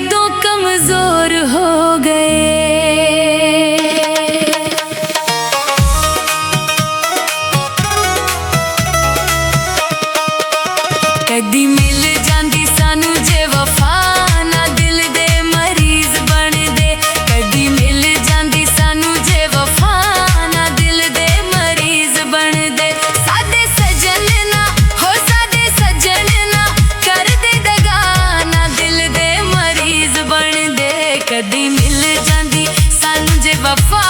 कदों कमजोर हो गए। कदी मिल जांदी सानू जे वफा ना दिल दे मरीज बन दे। कदी मिल जांदी सानू जे वफा ना दिल दे मरीज बन दे। सादे सजन ना हो सादे सजन ना कर दे दगा ना दिल दे मरीज बन दे। कदी मिल जांदी सानू जे वफा